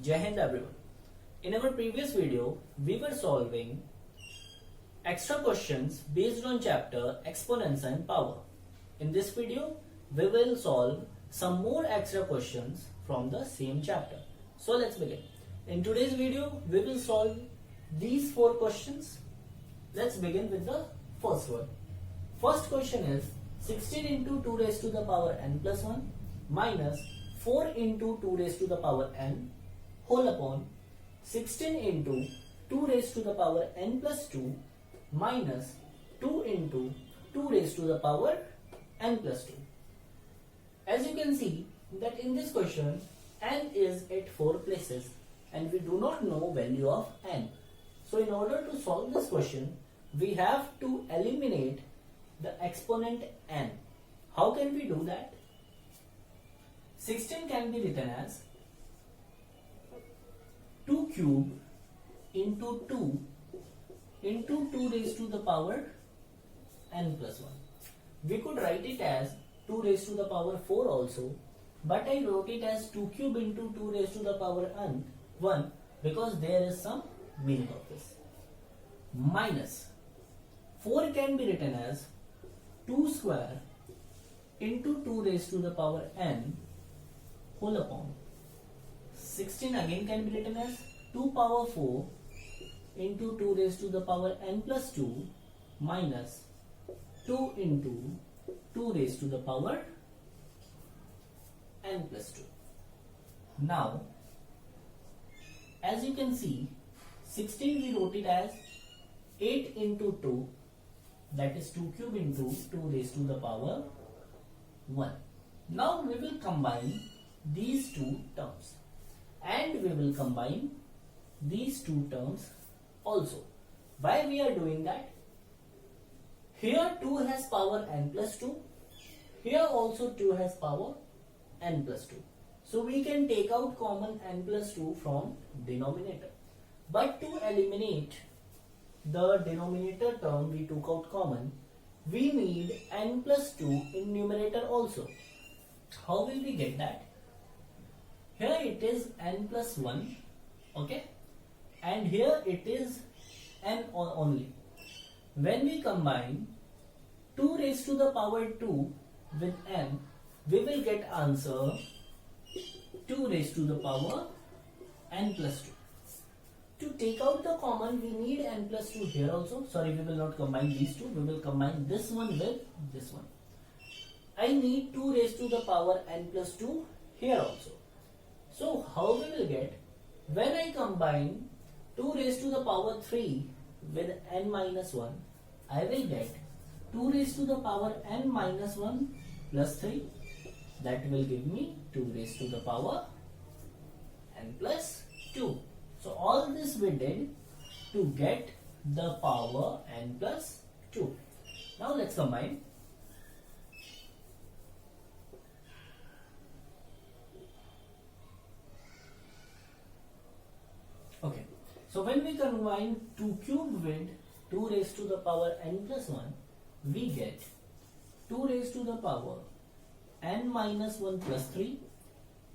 Jai Hind everyone. In our previous video, we were solving extra questions based on chapter Exponents and Power. In this video, we will solve some more extra questions from the same chapter. So let's begin. In today's video, we will solve these 4 questions. Let's begin with the first one. First question is 16 into 2 raised to the power n plus 1 minus 4 into 2 raised to the power n whole upon 16 into 2 raised to the power n plus 2 minus 2 into 2 raised to the power n plus 2. As you can see that in this question n is at 4 places and we do not know value of n. So in order to solve this question, we have to eliminate the exponent n. How can we do that? 16 can be written as 2 cube into 2 into 2 raised to the power n plus 1. We could write it as 2 raised to the power 4 also, but I wrote it as 2 cube into 2 raised to the power n 1 because there is some meaning of this. Minus 4 can be written as 2 square into 2 raised to the power n whole upon 16 again can be written as 2 power 4 into 2 raised to the power n plus 2 minus 2 into 2 raised to the power n plus 2. Now, as you can see, 16 we wrote it as 8 into 2, that is 2 cube into 2 raised to the power 1. Now we will combine these two terms and we will combine these two terms also. Why we are doing that? Here 2 has power n plus 2, here also 2 has power n plus 2. So we can take out common n plus 2 from denominator. But to eliminate the denominator term we took out common, we need n plus 2 in numerator also. How will we get that? Here it is n plus 1, okay, and here it is n only. When we combine 2 raised to the power 2 with n, we will get answer 2 raised to the power n plus 2. To take out the common, we need n plus 2 here also. Sorry, we will not combine these two. We will combine this one with this one. I need 2 raised to the power n plus 2 here also. So how we will get? When I combine 2 raised to the power 3 with n minus 1, I will get 2 raised to the power n minus 1 plus 3. That will give me 2 raised to the power n plus 2. So all this we did to get the power n plus 2. Now let's combine. Okay. So when we combine 2 cube with 2 raised to the power n plus 1, we get 2 raised to the power n minus 1 plus 3.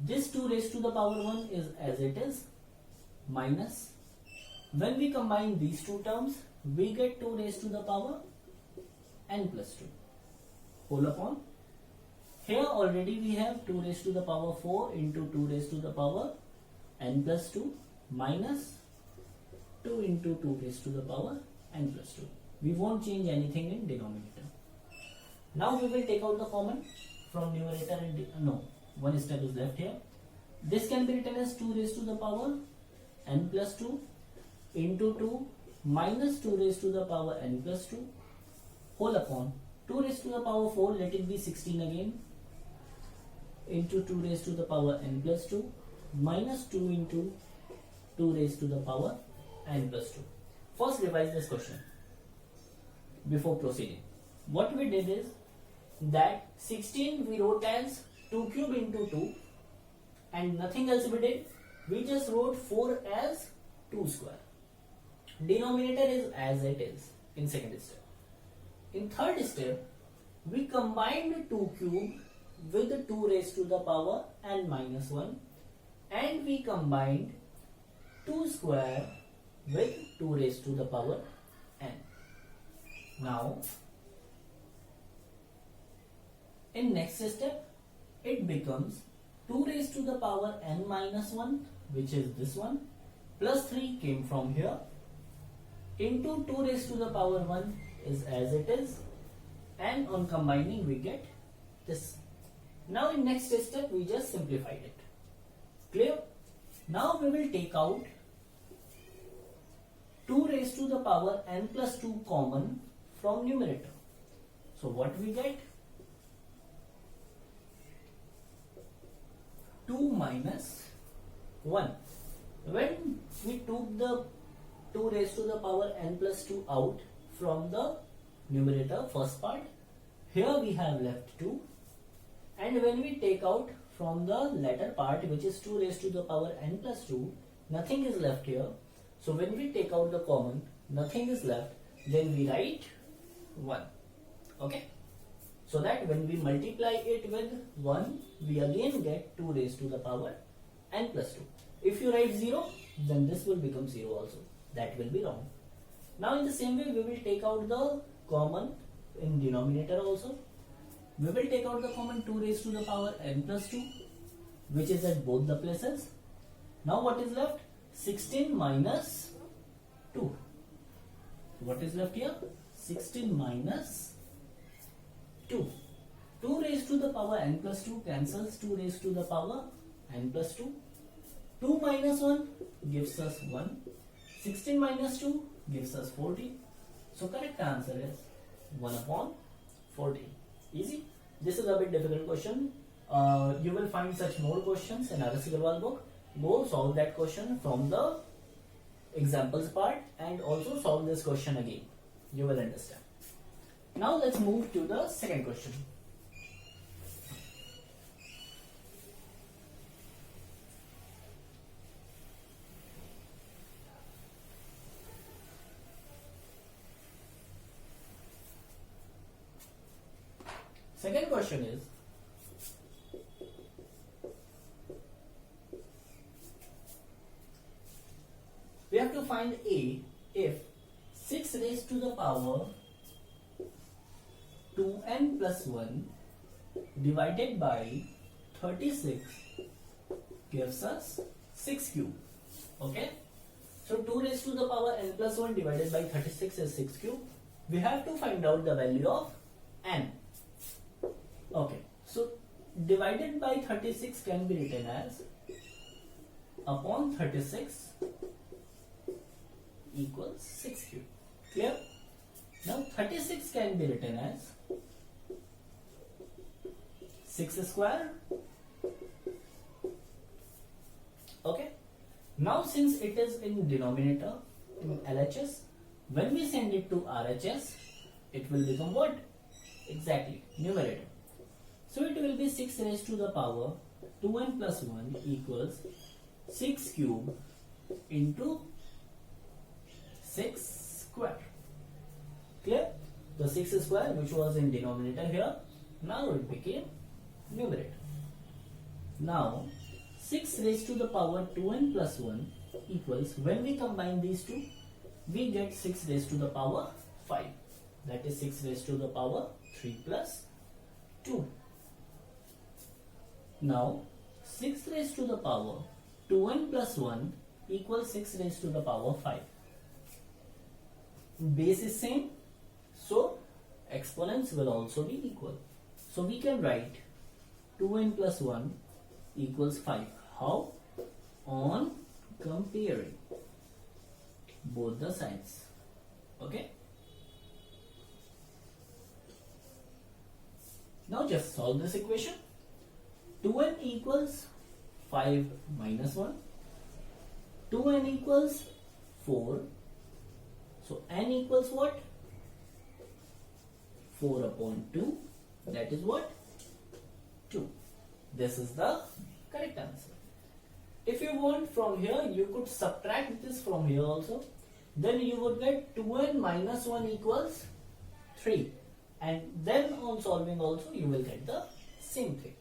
This 2 raised to the power 1 is as it is, minus. When we combine these two terms, we get 2 raised to the power n plus 2 whole upon. Here already we have 2 raised to the power 4 into 2 raised to the power n plus 2 minus 2 into 2 raised to the power n plus 2. We won't change anything in denominator. Now we will take out the common from numerator and no, one step is left here. This can be written as 2 raised to the power n plus 2 into 2 minus 2 raised to the power n plus 2 whole upon 2 raised to the power 4, let it be 16 again, into 2 raised to the power n plus 2 minus 2 into 2 raised to the power n plus 2. First revise this question before proceeding. What we did is that 16 we wrote as 2 cube into 2 and nothing else we did. We just wrote 4 as 2 square. Denominator is as it is in second step. In third step, we combined 2 cube with 2 raised to the power n minus 1 and we combined 2 square with 2 raised to the power n. Now in next step it becomes 2 raised to the power n minus 1, which is this one, plus 3 came from here, into 2 raised to the power 1 is as it is, and on combining we get this. Now in next step we just simplified it. Clear? Now we will take out 2 raised to the power n plus 2 common from numerator. So what we get? 2 minus 1. When we took the 2 raised to the power n plus 2 out from the numerator first part, here we have left 2, and when we take out from the latter part, which is 2 raised to the power n plus 2, nothing is left here. So when we take out the common, nothing is left, then we write 1. Okay? So that when we multiply it with 1, we again get 2 raised to the power n plus 2. If you write 0, then this will become 0 also. That will be wrong. Now in the same way, we will take out the common in denominator also. We will take out the common 2 raised to the power n plus 2, which is at both the places. Now what is left? 16 minus 2. What is left here? 16 minus 2. 2 raised to the power n plus 2 cancels 2 raised to the power n plus 2. 2 minus 1 gives us 1. 16 minus 2 gives us 14. So correct answer is 1 upon 14. Easy. This is a bit difficult question. You will find such more questions in RS Agarwal book. Go solve that question from the examples part and also solve this question again. You will understand. Now let's move to the second question. Second question is, we have to find A if 6 raised to the power 2n plus 1 divided by 36 gives us 6 cube. Okay? So 2 raised to the power n plus 1 divided by 36 is 6 cube. We have to find out the value of n. Okay, so divided by 36 can be written as upon 36 equals 6 cube. Clear? Now 36 can be written as 6 square. Okay. Now since it is in denominator in LHS, when we send it to RHS, it will become what? Exactly, numerator. So it will be 6 raised to the power 2n plus 1 equals 6 cube into 6 square. Clear? The 6 square which was in denominator here, now it became numerator. Now 6 raised to the power 2n plus 1 equals, when we combine these two, we get 6 raised to the power 5. That is 6 raised to the power 3 plus 2. Now 6 raised to the power 2n plus 1 equals 6 raised to the power 5. Base is same, so exponents will also be equal. So we can write 2n plus 1 equals 5. How? On comparing both the sides. Okay? Now just solve this equation. 2n equals 5 minus 1. 2n equals 4. So n equals what? 4 upon 2. That is what? 2. This is the correct answer. If you want from here, you could subtract this from here also. Then you would get 2n minus 1 equals 3. And then on solving also, you will get the same thing.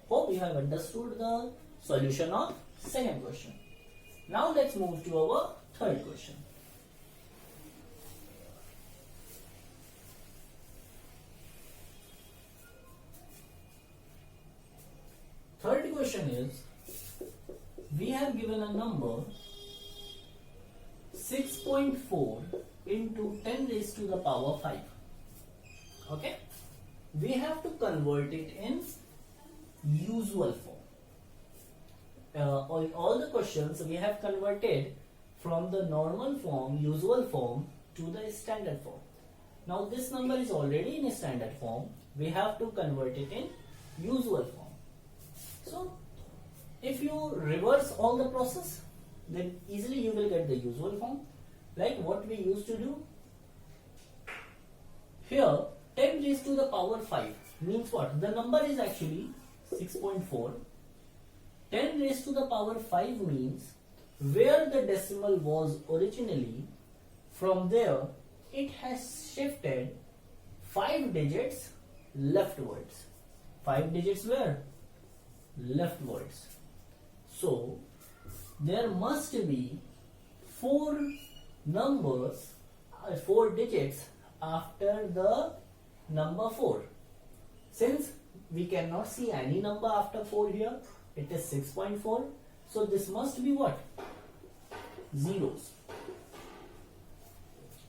Hope you have understood the solution of second question. Now let's move to our third question. Third question is, we have given a number 6.4 into 10 raised to the power 5. Okay, we have to convert it in usual form. All the questions we have converted from the normal form, usual form, to the standard form. Now this number is already in a standard form. We have to convert it in usual form. So if you reverse all the process, then easily you will get the usual form, like what we used to do. Here 10 raised to the power 5 means what? The number is actually 6.4. 10 raised to the power 5 means where the decimal was originally, from there it has shifted 5 digits leftwards. 5 digits where? Leftwards. So there must be 4 numbers, 4 digits after the number 4. Since we cannot see any number after 4 here, it is 6.4. So this must be what? Zeros.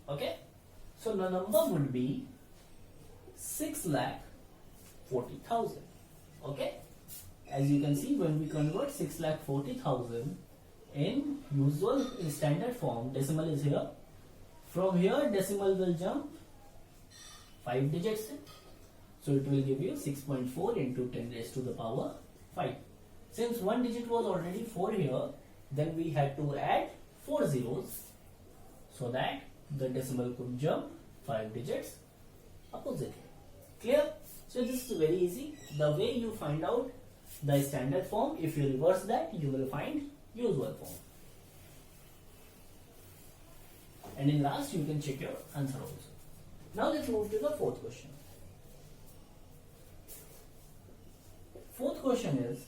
Okay. So the number would be 6,40,000. Okay. As you can see, when we convert 6,40,000 in usual standard form, decimal is here. From here, decimal will jump 5 digits in. So it will give you 6.4 into 10 raised to the power 5. Since one digit was already 4 here, then we had to add 4 zeros so that the decimal could jump 5 digits oppositely. Clear? So this is very easy. The way you find out the standard form, if you reverse that, you will find usual form. And in last, you can check your answer also. Now let's move to the fourth question. Fourth question is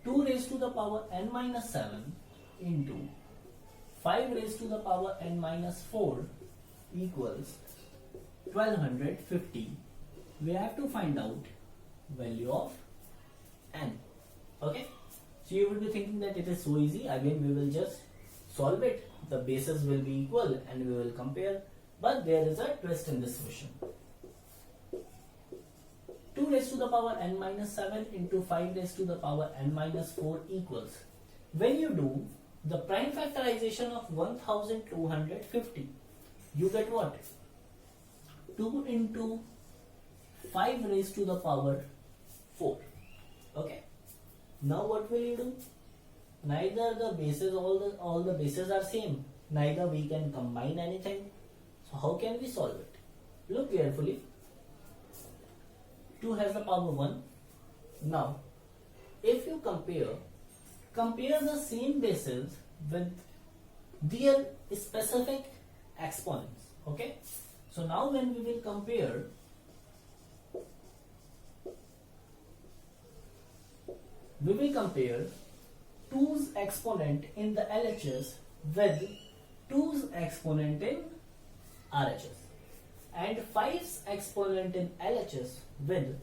2 raised to the power n minus 7 into 5 raised to the power n minus 4 equals 1250. We have to find out value of n. Okay, so you will be thinking that it is so easy. Again, we will just solve it. The bases will be equal and we will compare. But there is a twist in this question. 2 raised to the power n minus 7 into 5 raised to the power n minus 4 equals. When you do the prime factorization of 1250, you get what? 2 into 5 raised to the power 4. Okay. Now what will you do? Neither the bases, all the bases are same. Neither we can combine anything. So how can we solve it? Look carefully. 2 has the power 1. Now, if you compare the same bases with their specific exponents. Okay. So now when we will compare, we will compare 2's exponent in the LHS with 2's exponent in RHS and 5's exponent in LHS with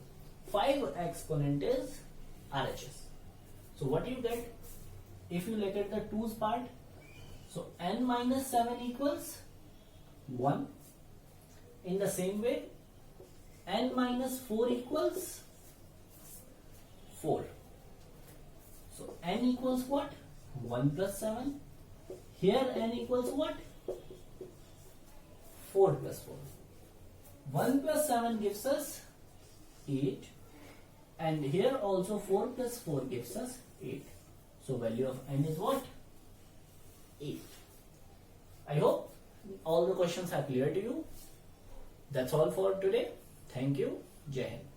5 exponent is RHS. So what do you get? If you look at the 2's part, so n minus 7 equals 1. In the same way, n minus 4 equals 4. So n equals what? 1 plus 7. Here n equals what? 4 plus 4. 1 plus 7 gives us 8. And here also 4 plus 4 gives us 8. So value of n is what? 8. I hope all the questions are clear to you. That's all for today. Thank you. Jai Hind.